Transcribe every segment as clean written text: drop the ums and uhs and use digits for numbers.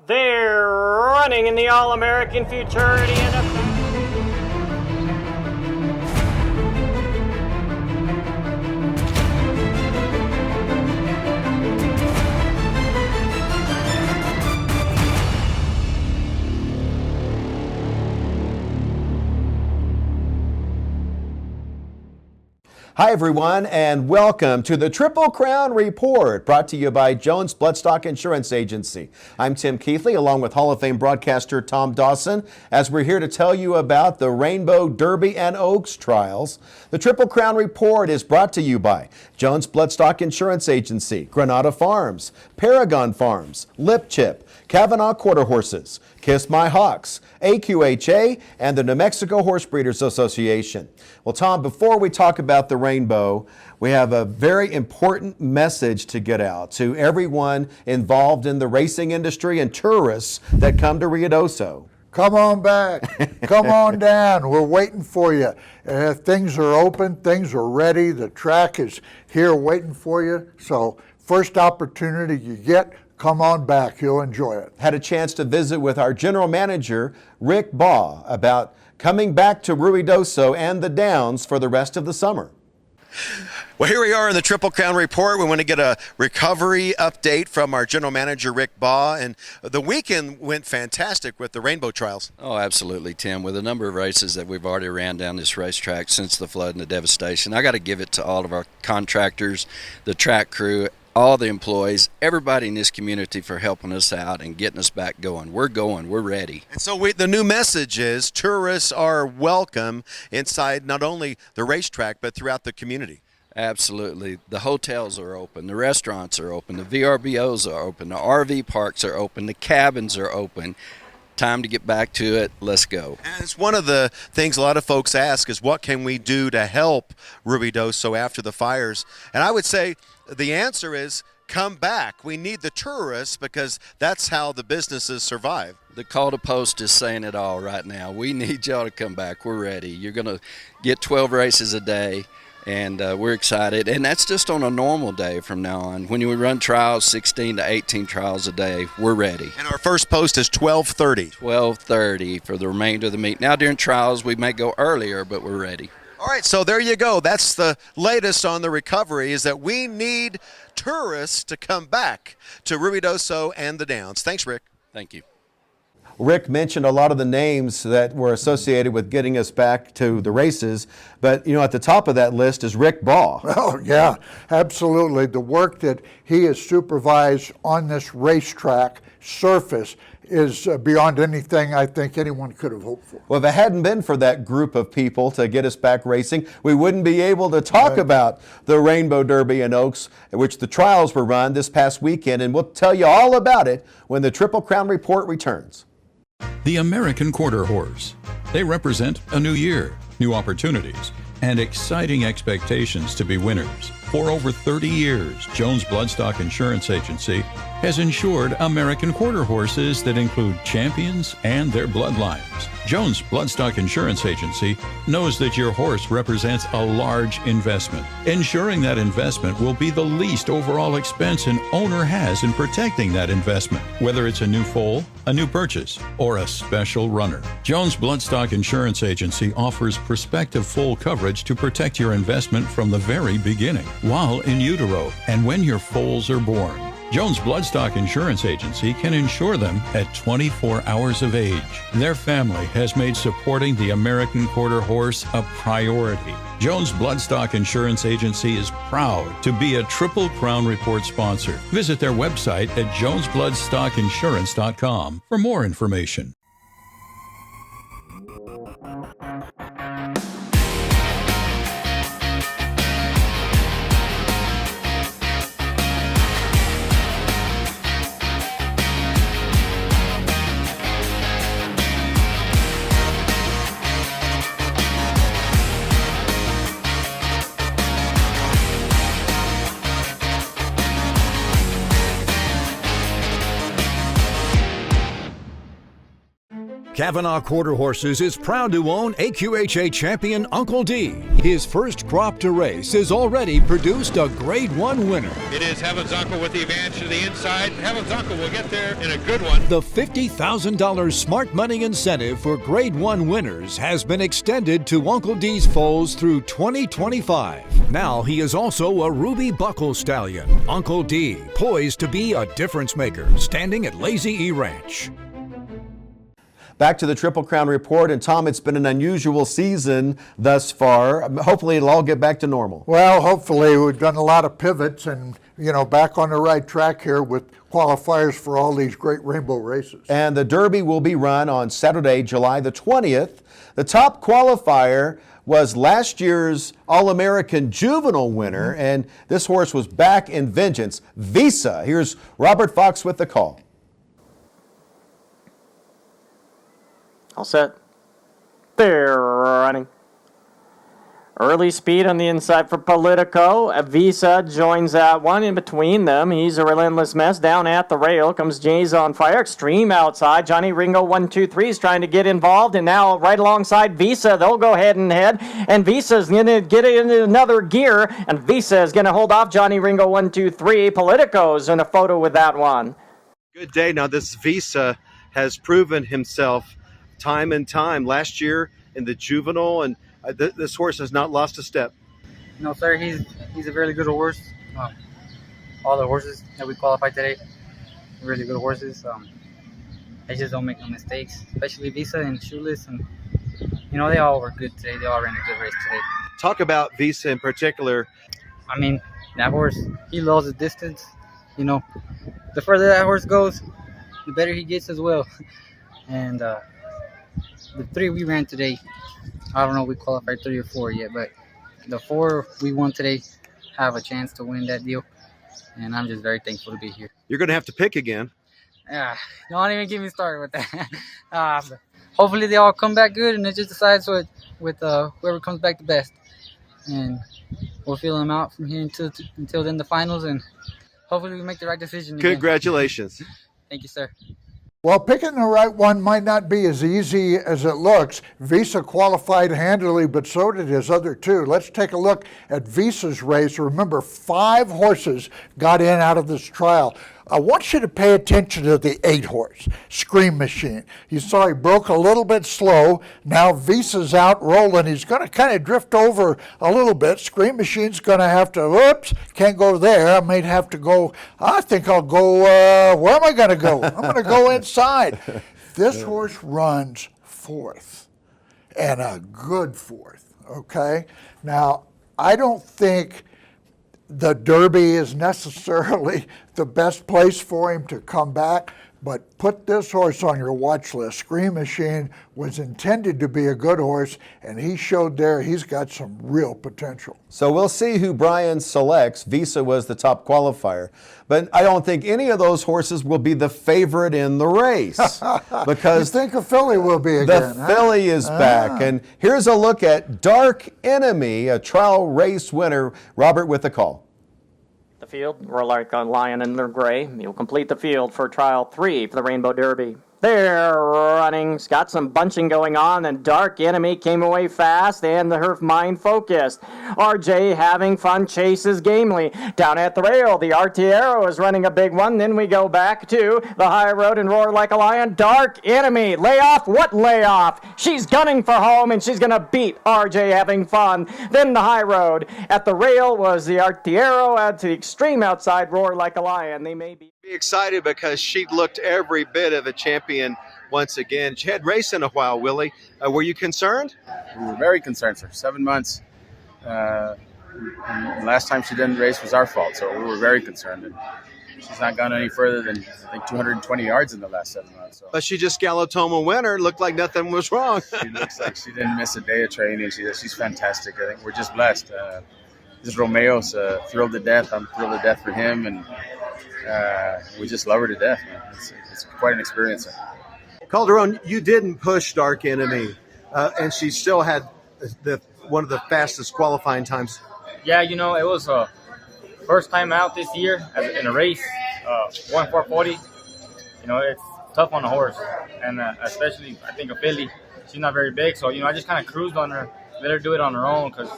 They're running in the All-American Futurity NFL. Hi everyone, and welcome to the Triple Crown Report, brought to you by Jones Bloodstock Insurance Agency. I'm Tim Keithley, along with Hall of Fame broadcaster Tom Dawson, as we're here to tell you about the Rainbow Derby and Oaks trials. The Triple Crown Report is brought to you by Jones Bloodstock Insurance Agency, Granada Farms, Paragon Farms, Lip Chip, Kavanaugh Quarter Horses, Kiss My Hawks, AQHA, and the New Mexico Horse Breeders Association. Well, Tom, before we talk about the Rainbow, we have a very important message to get out to everyone involved in the racing industry and tourists that come to Ruidoso. Come on back. Come on down. We're waiting for you. Things are open. Things are ready. The track is here waiting for you. So first opportunity you get, come on back. You'll enjoy it. Had a chance to visit with our general manager, Rick Baugh, about coming back to Ruidoso and the Downs for the rest of the summer. Well, here we are in the Triple Crown Report. We want to get a recovery update from our general manager, Rick Baugh. And the weekend went fantastic with the Rainbow Trials. Oh, absolutely, Tim. With a number of races that we've already ran down this racetrack since the flood and the devastation, I got to give it to all of our contractors, the track crew, all the employees, everybody in this community for helping us out and getting us back going. We're ready. And so the new message is tourists are welcome inside not only the racetrack, but throughout the community. Absolutely. The hotels are open, the restaurants are open, the VRBOs are open, the RV parks are open, the cabins are open. Time to get back to it. Let's go. And it's one of the things a lot of folks ask is what can we do to help Ruidoso after the fires? And I would say the answer is come back. We need the tourists because that's how the businesses survive. The call to post is saying it all right now. We need y'all to come back. We're ready. You're going to get 12 races a day. And we're excited, and that's just on a normal day from now on. When you run trials, 16 to 18 trials a day, we're ready. And our first post is 12:30. 12:30 for the remainder of the meet. Now during trials, we may go earlier, but we're ready. All right, so there you go. That's the latest on the recovery, is that we need tourists to come back to Ruidoso and the Downs. Thanks, Rick. Thank you. Rick mentioned a lot of the names that were associated with getting us back to the races, but at the top of that list is Rick Baugh. Oh, yeah, absolutely. The work that he has supervised on this racetrack surface is beyond anything I think anyone could have hoped for. Well, if it hadn't been for that group of people to get us back racing, we wouldn't be able to talk about the Rainbow Derby and Oaks, which the trials were run this past weekend, and we'll tell you all about it when the Triple Crown Report returns. The American Quarter Horse. They represent a new year, new opportunities, and exciting expectations to be winners. For over 30 years, Jones Bloodstock Insurance Agency has insured American quarter horses that include champions and their bloodlines. Jones Bloodstock Insurance Agency knows that your horse represents a large investment. Ensuring that investment will be the least overall expense an owner has in protecting that investment, whether it's a new foal, a new purchase, or a special runner. Jones Bloodstock Insurance Agency offers prospective full coverage to protect your investment from the very beginning, while in utero, and when your foals are born. Jones Bloodstock Insurance Agency can insure them at 24 hours of age. Their family has made supporting the American Quarter Horse a priority. Jones Bloodstock Insurance Agency is proud to be a Triple Crown Report sponsor. Visit their website at jonesbloodstockinsurance.com for more information. Kavanaugh Quarter Horses is proud to own AQHA champion Uncle D. His first crop to race has already produced a Grade 1 winner. It is Heaven's Uncle with the advantage to the inside. Heaven's Uncle will get there in a good one. The $50,000 smart money incentive for Grade 1 winners has been extended to Uncle D's foals through 2025. Now he is also a Ruby Buckle stallion. Uncle D, poised to be a difference maker, standing at Lazy E Ranch. Back to the Triple Crown Report, and Tom, it's been an unusual season thus far. Hopefully it'll all get back to normal. Well, hopefully we've done a lot of pivots and, back on the right track here with qualifiers for all these great rainbow races. And the Derby will be run on Saturday, July the 20th. The top qualifier was last year's All-American Juvenile winner, and this horse was back in vengeance. Visa. Here's Robert Fox with the call. All set. They're running. Early speed on the inside for Politico. Visa joins that one in between them. He's a relentless mess. Down at the rail comes Jay's on fire. Extreme outside. Johnny Ringo 1-2-3 is trying to get involved. And now right alongside Visa, they'll go head and head. And Visa's going to get into another gear. And Visa is going to hold off Johnny Ringo 1-2-3. Politico's in a photo with that one. Good day. Now this Visa has proven himself time and time. Last year in the juvenile, and this horse has not lost a step. No, sir, he's a really good horse. All the horses that we qualified today, really good horses. They just don't make no mistakes, especially Visa and Shoeless, and they all were good today. They all ran a good race today. Talk about Visa in particular. I mean, that horse, he loves the distance. The further that horse goes, the better he gets as well. And the 3 we ran today, I don't know if we qualified 3 or 4 yet, but the 4 we won today have a chance to win that deal, and I'm just very thankful to be here. You're going to have to pick again. Yeah, don't even get me started with that. But hopefully they all come back good, and it just decides with whoever comes back the best. And we'll feel them out from here until then the finals, and hopefully we make the right decision again. Congratulations. Thank you, sir. Well, picking the right one might not be as easy as it looks. Visa qualified handily, but so did his other 2. Let's take a look at Visa's race. Remember, 5 horses got in out of this trial. I want you to pay attention to the 8 horse, Scream Machine. You saw he broke a little bit slow. Now Visa's out rolling. He's going to kind of drift over a little bit. Scream Machine's going to have to, can't go there. I might have to go, I think I'll go, where am I going to go? I'm going to go inside. This horse runs 4th, and a good 4th, okay? Now, I don't think the Derby is necessarily the best place for him to come back, but put this horse on your watch list. Scream Machine was intended to be a good horse, and he showed there he's got some real potential. So we'll see who Brian selects. Visa was the top qualifier, but I don't think any of those horses will be the favorite in the race because you think a filly will be again. The filly is back, and here's a look at Dark Enemy, a trial race winner. Robert with the call. The field, Royal Lion in their gray. He'll complete the field for trial 3 for the Rainbow Derby. They're running. It's got some bunching going on, and Dark Enemy came away fast, and her mind focused. RJ having fun, chases gamely. Down at the rail, the Artiero is running a big one. Then we go back to the high road and Roar Like a Lion. Dark Enemy, layoff, what layoff? She's gunning for home, and she's going to beat RJ having fun. Then the high road. At the rail was the Artiero. At the extreme outside, Roar Like a Lion. They may be Excited because she looked every bit of a champion once again. She hadn't raced in a while, Willie. Were you concerned? We were very concerned, sir. 7 months. And last time she didn't race was our fault, so we were very concerned. And she's not gone any further than, I think, 220 yards in the last 7 months. So. But she just galloped home a winner. Looked like nothing was wrong. She looks like she didn't miss a day of training. She's fantastic. I think we're just blessed. This Romeo's thrilled to death. I'm thrilled to death for him, and we just love her to death, man. It's quite an experience. Calderon, you didn't push Dark Enemy, and she still had one of the fastest qualifying times. Yeah, it was first time out this year in a race, 1:4:40. It's tough on the horse, and especially I think a filly. She's not very big, so I just kind of cruised on her, let her do it on her own because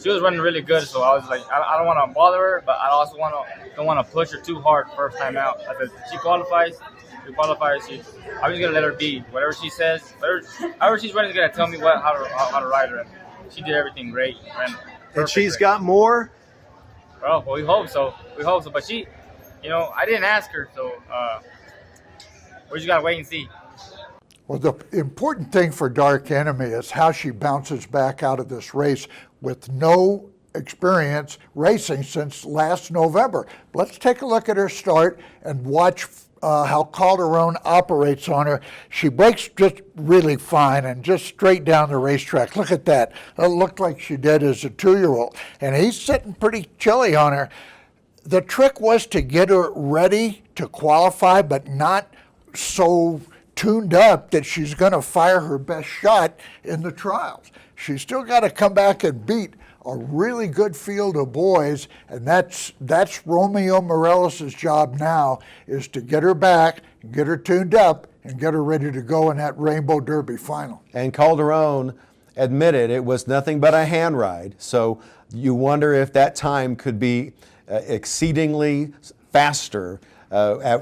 she was running really good. So I was like, I don't want to bother her, but I also don't want to push her too hard first time out. I said, she qualifies. We qualify. I'm just gonna let her be. Whatever she says, however she's running, is gonna tell me how to ride her. And she did everything great. And she's got more? Oh, well, we hope so. But she, I didn't ask her, so we just gotta wait and see. Well, the important thing for Dark Enemy is how she bounces back out of this race with no experience racing since last November. Let's take a look at her start and watch how Calderon operates on her. She breaks just really fine and just straight down the racetrack. Look at that. It looked like she did as a 2-year-old. And he's sitting pretty chilly on her. The trick was to get her ready to qualify, but not so tuned up that she's going to fire her best shot in the trials. She's still got to come back and beat a really good field of boys, and that's Romeo Morelos' job now, is to get her back, get her tuned up, and get her ready to go in that Rainbow Derby final. And Calderon admitted it was nothing but a hand ride, so you wonder if that time could be exceedingly faster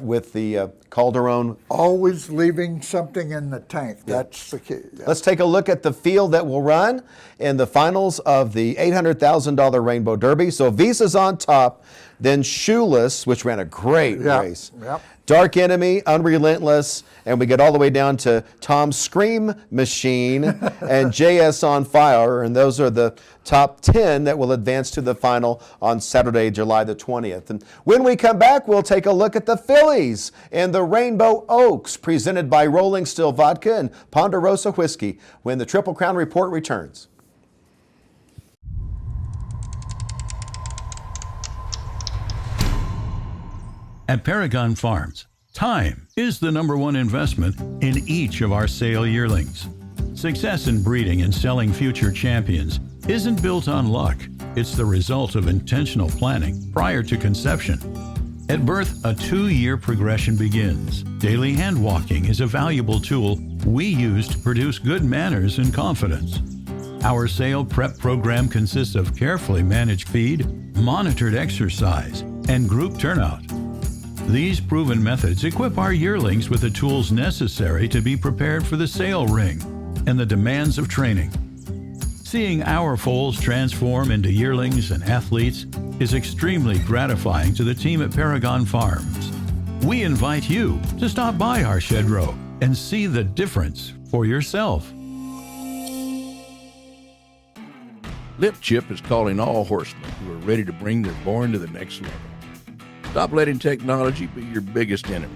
with the Calderon. Always leaving something in the tank. Yeah. That's the key. Yeah. Let's take a look at the field that will run in the finals of the $800,000 Rainbow Derby. So Visa's on top, then Shoeless, which ran a great race. Yep. Dark Enemy, Unrelentless, and we get all the way down to Tom's Scream Machine and JS on Fire, and those are the top 10 that will advance to the final on Saturday, July the 20th. And when we come back, we'll take a look at the fillies and the Rainbow Oaks, presented by Rolling Still Vodka and Ponderosa Whiskey, when the Triple Crown Report returns. At Paragon Farms, time is the #1 investment in each of our sale yearlings. Success in breeding and selling future champions isn't built on luck. It's the result of intentional planning prior to conception. At birth, a 2-year progression begins. Daily hand walking is a valuable tool we use to produce good manners and confidence. Our sale prep program consists of carefully managed feed, monitored exercise, and group turnout. These proven methods equip our yearlings with the tools necessary to be prepared for the sale ring and the demands of training. Seeing our foals transform into yearlings and athletes is extremely gratifying to the team at Paragon Farms. We invite you to stop by our shed row and see the difference for yourself. Lip Chip is calling all horsemen who are ready to bring their born to the next level. Stop letting technology be your biggest enemy.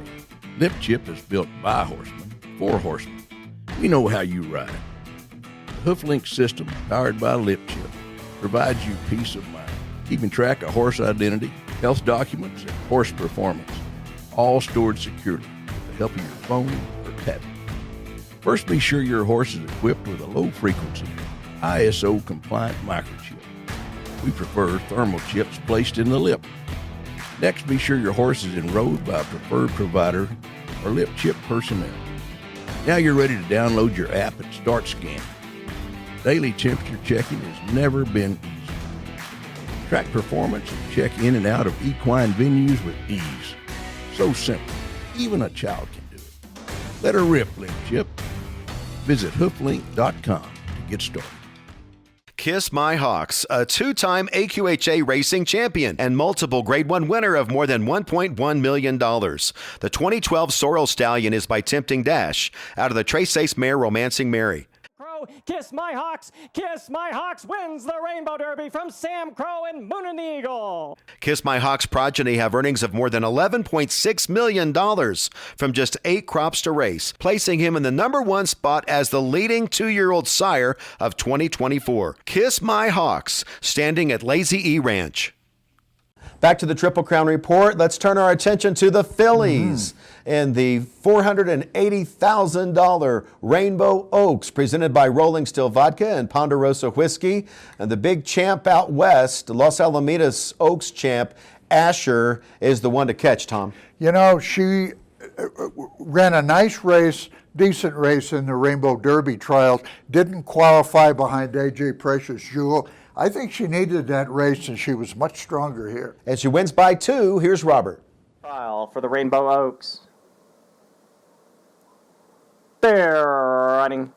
Lip Chip is built by horsemen, for horsemen. We know how you ride. The HoofLink system, powered by Lip Chip, provides you peace of mind, keeping track of horse identity, health documents, and horse performance, all stored securely with the help of your phone or tablet. First, be sure your horse is equipped with a low-frequency, ISO-compliant microchip. We prefer thermal chips placed in the lip. Next, be sure your horse is enrolled by a preferred provider or Lip Chip personnel. Now you're ready to download your app and start scanning. Daily temperature checking has never been easier. Track performance and check in and out of equine venues with ease. So simple, even a child can do it. Let her rip, Lip Chip. Visit hooflink.com to get started. Kiss My Hawks, a 2-time AQHA racing champion and multiple Grade 1 winner of more than $1.1 million. The 2012 Sorrel Stallion is by Tempting Dash, out of the Tres Ace mare Romancing Mary. Kiss My Hawks wins the Rainbow Derby from Sam Crow and Moon and the Eagle. Kiss My Hawks progeny have earnings of more than $11.6 million from just 8 crops to race, placing him in the #1 spot as the leading 2-year-old sire of 2024. Kiss My Hawks, standing at Lazy E Ranch. Back to the Triple Crown Report. Let's turn our attention to the fillies and the $480,000 Rainbow Oaks, presented by Rolling Still Vodka and Ponderosa Whiskey. And the big champ out west, Los Alamitos Oaks champ, Asher, is the one to catch, Tom. You know, she ran a nice race, decent race in the Rainbow Derby trials, didn't qualify behind AJ Precious Jewel. I think she needed that race, and she was much stronger here. And she wins by 2. Here's Robert. Trial for the Rainbow Oaks. They're running.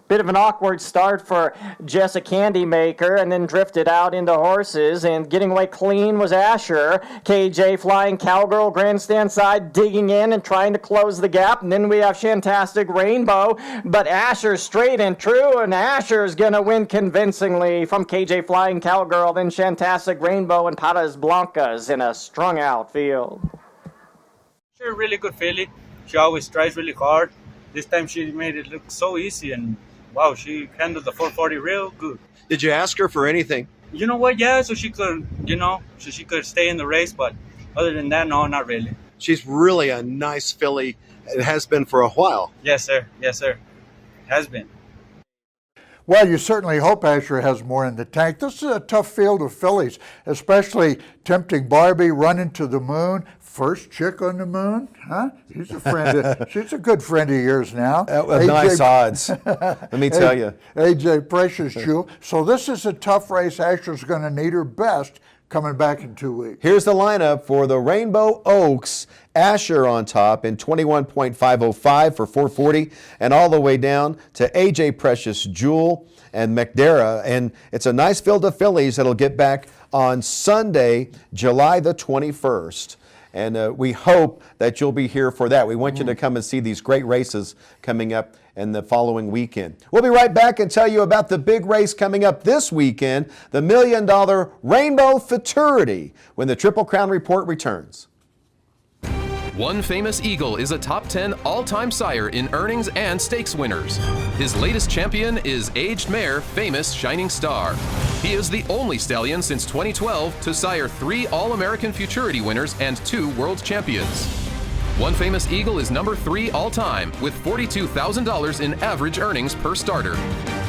Bit of an awkward start for Jessa Candy Maker, and then drifted out into horses, and getting away clean was Asher. KJ Flying Cowgirl grandstand side digging in and trying to close the gap, and then we have Shantastic Rainbow, but Asher straight and true, and Asher's gonna win convincingly from KJ Flying Cowgirl, then Shantastic Rainbow and Patas Blancas in a strung out field. She's a really good filly. She always tries really hard. This time she made it look so easy, and wow, she handled the 440 real good. Did you ask her for anything? You know what? Yeah, so she could, so she could stay in the race. But other than that, no, not really. She's really a nice filly. It has been for a while. Yes, sir. Yes, sir. Has been. Well, you certainly hope Asher has more in the tank. This is a tough field of fillies, especially Tempting Barbie, Running to the Moon. First chick on the moon, huh? She's a friend. She's a good friend of yours now. Nice odds, let me tell you. AJ Precious Jewel. So this is a tough race. Asher's going to need her best coming back in 2 weeks. Here's the lineup for the Rainbow Oaks. Asher on top in 21.505 for 440, and all the way down to AJ Precious Jewel and McDara. And it's a nice field of fillies that'll get back on Sunday, July the 21st. And we hope that you'll be here for that. We want you to come and see these great races coming up in the following weekend. We'll be right back and tell you about the big race coming up this weekend, the $1 million Rainbow Futurity, when the Triple Crown Report returns. One Famous Eagle is a top 10 all-time sire in earnings and stakes winners. His latest champion is aged mare Famous Shining Star. He is the only stallion since 2012 to sire 3 All-American Futurity winners and 2 world champions. One Famous Eagle is number 3 all-time with $42,000 in average earnings per starter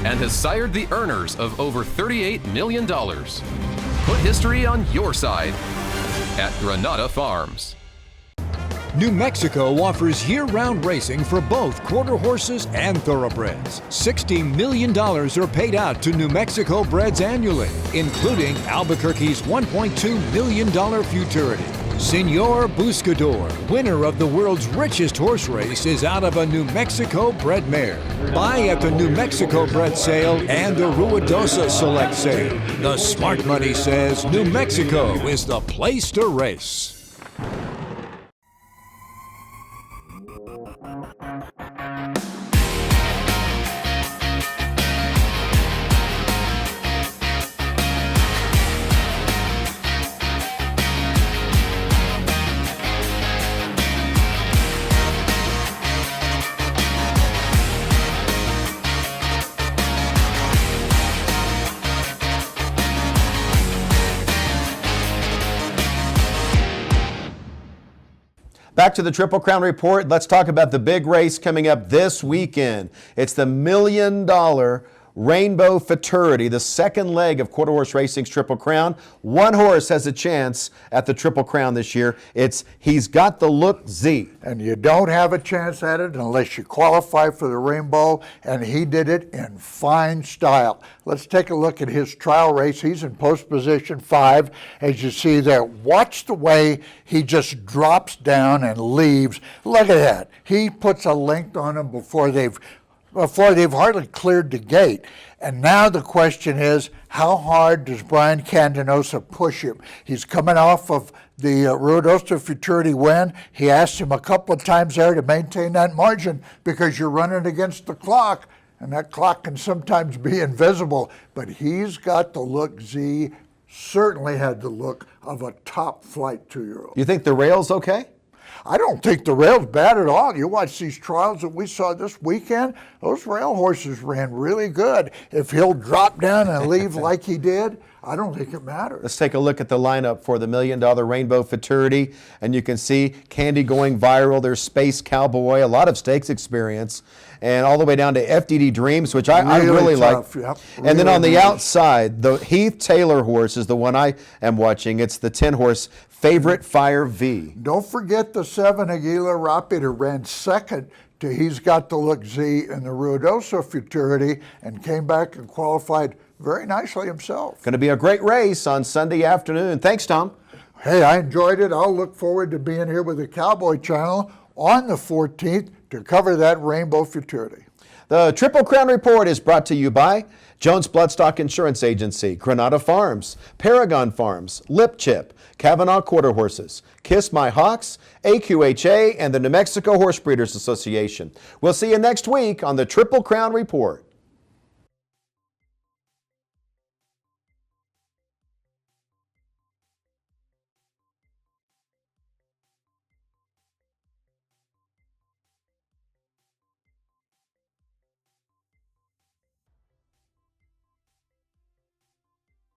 and has sired the earners of over $38 million. Put history on your side at Granada Farms. New Mexico offers year-round racing for both quarter horses and thoroughbreds. $60 million are paid out to New Mexico breds annually, including Albuquerque's $1.2 million Futurity. Senor Buscador, winner of the world's richest horse race, is out of a New Mexico bred mare. Buy at the New Mexico bred sale and the Ruidoso select sale. The smart money says New Mexico is the place to race. Back to the Triple Crown Report. Let's talk about the big race coming up this weekend. It's the $1 million Rainbow Futurity, the second leg of Quarter Horse Racing's Triple Crown. One horse has a chance at the Triple Crown this year. It's He's Got the Look Z. And you don't have a chance at it unless you qualify for the Rainbow, and he did it in fine style. Let's take a look at his trial race. He's in post position 5, as you see there. Watch the way he just drops down and leaves. Look at that. He puts a length on him before they've hardly cleared the gate. And now the question is, how hard does Brian Candenosa push him? He's coming off of the Ruidoso Futurity win. He asked him a couple of times there to maintain that margin because you're running against the clock, and that clock can sometimes be invisible. But He's Got the Look Z certainly had the look of a top flight 2-year-old. You think the rail's okay? I don't think the rail's bad at all. You watch these trials that we saw this weekend, those rail horses ran really good. If he'll drop down and leave like he did, I don't think it matters. Let's take a look at the lineup for the $1 million Rainbow Futurity, and you can see Candy going viral. There's Space Cowboy, a lot of stakes experience, and all the way down to FDD Dreams, which I really like. Yep. And then on the outside, the Heath Taylor horse is the one I am watching. It's the 10-horse Favorite Fire V. Don't forget the 7, Aguila Rapida, ran second to He's Got the Look Z in the Ruidoso Futurity and came back and qualified very nicely himself. Going to be a great race on Sunday afternoon. Thanks, Tom. Hey, I enjoyed it. I'll look forward to being here with the Cowboy Channel on the 14th to cover that Rainbow Futurity. The Triple Crown Report is brought to you by Jones Bloodstock Insurance Agency, Granada Farms, Paragon Farms, Lip Chip, Kavanaugh Quarter Horses, Kiss My Hawks, AQHA, and the New Mexico Horse Breeders Association. We'll see you next week on the Triple Crown Report.